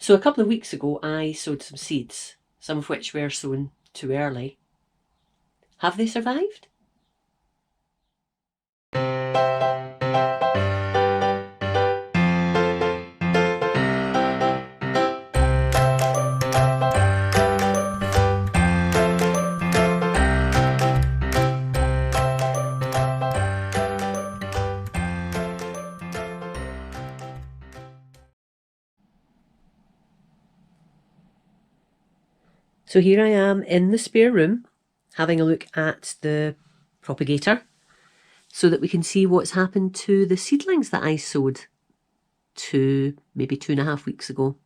So a couple of weeks ago I sowed some seeds, some of which were sown too early. Have they survived? So here I am in the spare room having a look at the propagator so that we can see what's happened to the seedlings that I sowed maybe 2.5 weeks ago.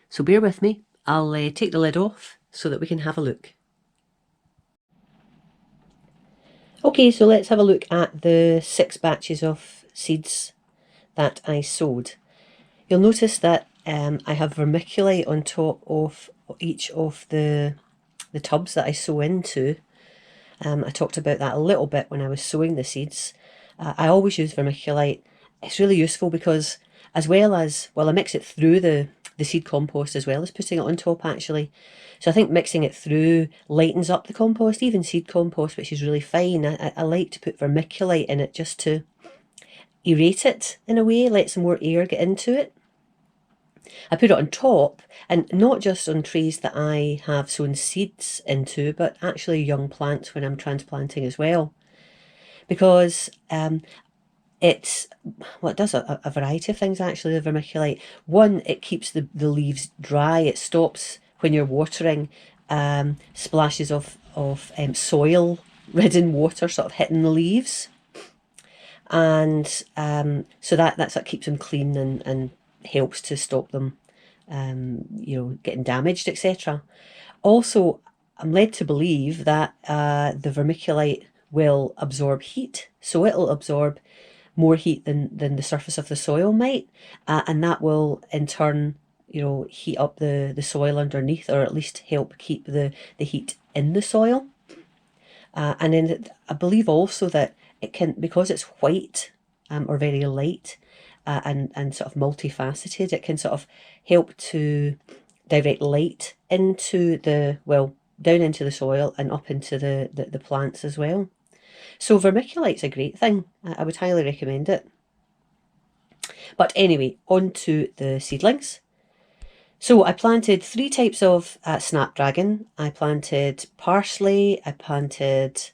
So bear with me, I'll take the lid off so that we can have a look. Okay, so let's have a look at the 6 batches of seeds that I sowed. You'll notice that I have vermiculite on top of each of the tubs that I sow into. I talked about that a little bit when I was sowing the seeds. I always use vermiculite. It's really useful because as well as, well, I mix it through the seed compost as well as putting it on top actually. So I think mixing it through lightens up the compost, even seed compost, which is really fine. I like to put vermiculite in it just to aerate it in a way, let some more air get into it. I put it on top, and not just on trays that I have sown seeds into, but actually young plants when I'm transplanting as well. Because it does a variety of things actually, the vermiculite. One, it keeps the leaves dry. It stops, when you're watering, splashes of soil-ridden water sort of hitting the leaves. And so that's what keeps them clean and helps to stop them getting damaged, etc. Also, I'm led to believe that the vermiculite will absorb heat, so it'll absorb more heat than the surface of the soil might, and that will in turn heat up the soil underneath, or at least help keep the heat in the soil. And then I believe also that it can, because it's white or very light, and sort of multifaceted, it can sort of help to direct light into down into the soil and up into the plants as well. So vermiculite's a great thing. I would highly recommend it. But anyway, on to the seedlings. So I planted 3 types of snapdragon. I planted parsley, I planted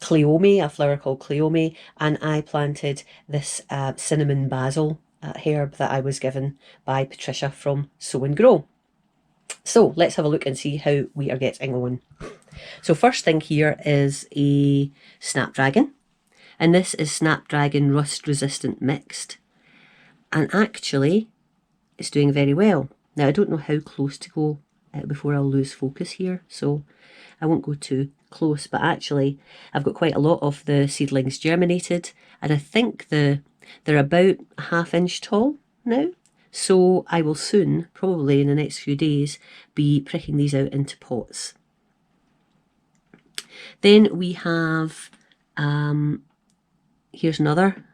cleome, a flower called cleome, and I planted this cinnamon basil herb that I was given by Patricia from Sow and Grow. So let's have a look and see how we are getting on. So first thing here is a snapdragon, and this is snapdragon rust resistant mixed, and actually it's doing very well. Now I don't know how close to go before I'll lose focus here, so I won't go too close, but actually I've got quite a lot of the seedlings germinated, and I think they're about a ½ inch tall now. So I will soon, probably in the next few days, be pricking these out into pots. Then we have, here's another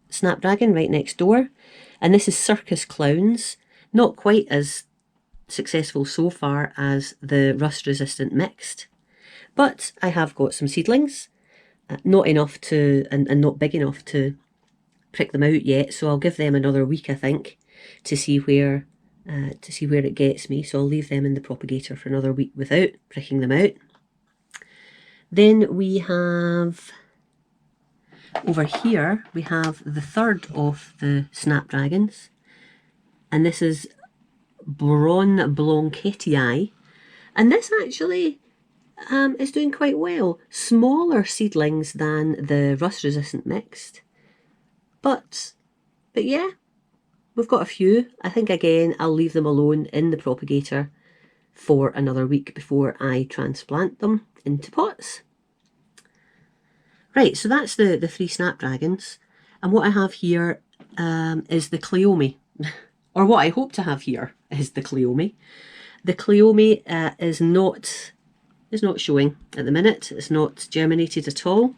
snapdragon right next door, and this is Circus Clowns. Not quite as successful so far as the rust resistant mixed, but I have got some seedlings, not enough to, and not big enough to prick them out yet, so I'll give them another week, I think, to see where it gets me. So I'll leave them in the propagator for another week without pricking them out. Then we have, over here, we have the third of the snapdragons, and this is Bron Blancettii, and this actually is doing quite well. Smaller seedlings than the rust resistant mixed, but yeah, we've got a few. I think again I'll leave them alone in the propagator for another week before I transplant them into pots. Right, so that's the 3 snapdragons, and what I have here is the cleome, or what I hope to have here is the cleome. The cleome is not showing at the minute. It's not germinated at all.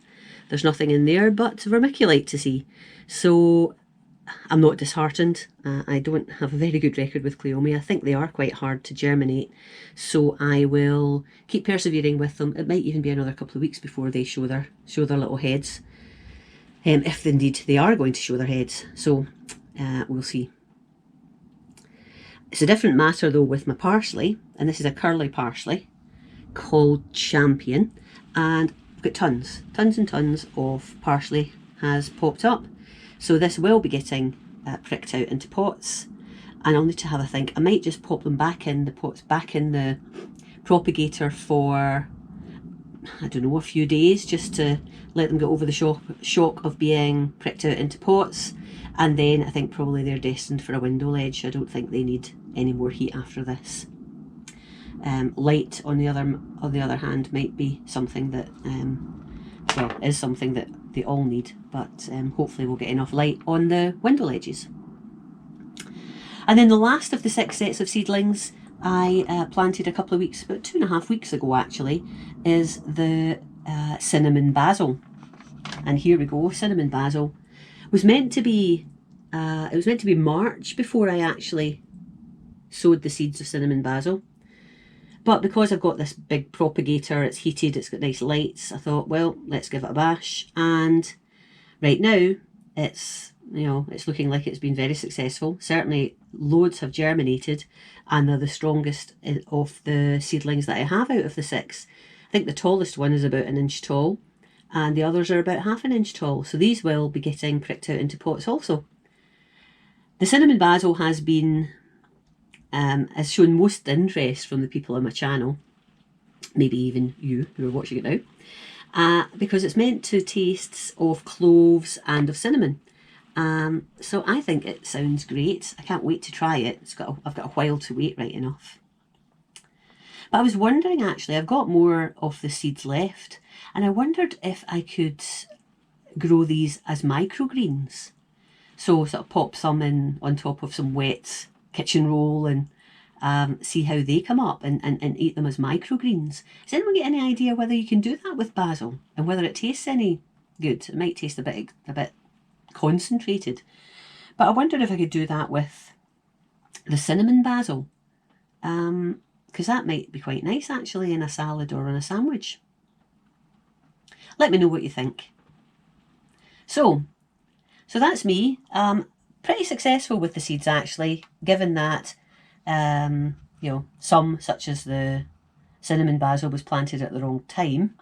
There's nothing in there but vermiculite to see. So I'm not disheartened. I don't have a very good record with Cleome. I think they are quite hard to germinate, so I will keep persevering with them. It might even be another couple of weeks before they show their little heads, if indeed they are going to show their heads. So we'll see. It's a different matter though with my parsley, and this is a curly parsley called Champion, and I've got tons and tons of parsley has popped up. So this will be getting pricked out into pots, and I'll need to have a think. I might just pop them back in the pots, back in the propagator for, I don't know, a few days, just to let them get over the shock of being pricked out into pots. And then I think probably they're destined for a window ledge. I don't think they need any more heat after this. Light, on the other hand, might be something that, well, is something that they all need, but hopefully we'll get enough light on the window ledges. And then the last of the 6 sets of seedlings I planted a couple of weeks, about 2.5 weeks ago actually, is the cinnamon basil. And here we go, cinnamon basil. It was meant to be March before I actually sowed the seeds of cinnamon basil. But because I've got this big propagator, it's heated, it's got nice lights, I thought, well, let's give it a bash. And right now, it's looking like it's been very successful. Certainly, loads have germinated, and they're the strongest of the seedlings that I have out of the 6. I think the tallest one is about 1 inch tall, and the others are about 1/2 inch tall. So these will be getting pricked out into pots also. The cinnamon basil has been has shown most interest from the people on my channel, maybe even you who are watching it now, because it's meant to taste of cloves and of cinnamon. So I think it sounds great. I can't wait to try it. I've got a while to wait, right enough. But I was wondering, actually, I've got more of the seeds left, and I wondered if I could grow these as microgreens. So sort of pop some in on top of some wet kitchen roll and see how they come up and eat them as microgreens. Does anyone get any idea whether you can do that with basil and whether it tastes any good? It might taste a bit concentrated, but I wondered if I could do that with the cinnamon basil, because that might be quite nice actually in a salad or in a sandwich. Let me know what you think. So that's me. Pretty successful with the seeds actually, given that some, such as the cinnamon basil, was planted at the wrong time,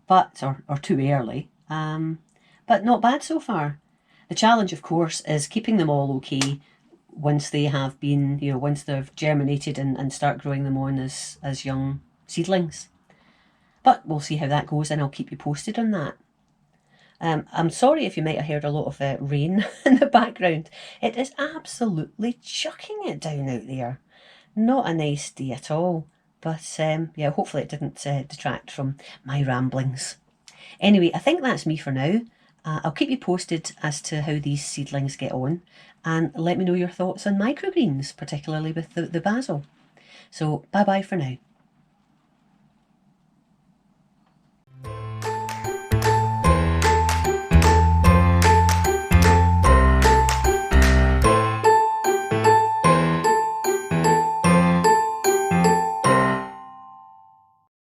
but or too early. But not bad so far. The challenge, of course, is keeping them all okay once they have been, once they've germinated and start growing them on as young seedlings. But we'll see how that goes, and I'll keep you posted on that. I'm sorry if you might have heard a lot of rain in the background. It is absolutely chucking it down out there. Not a nice day at all. But yeah, hopefully it didn't detract from my ramblings. Anyway, I think that's me for now. I'll keep you posted as to how these seedlings get on, and let me know your thoughts on microgreens, particularly with the basil. So bye bye for now.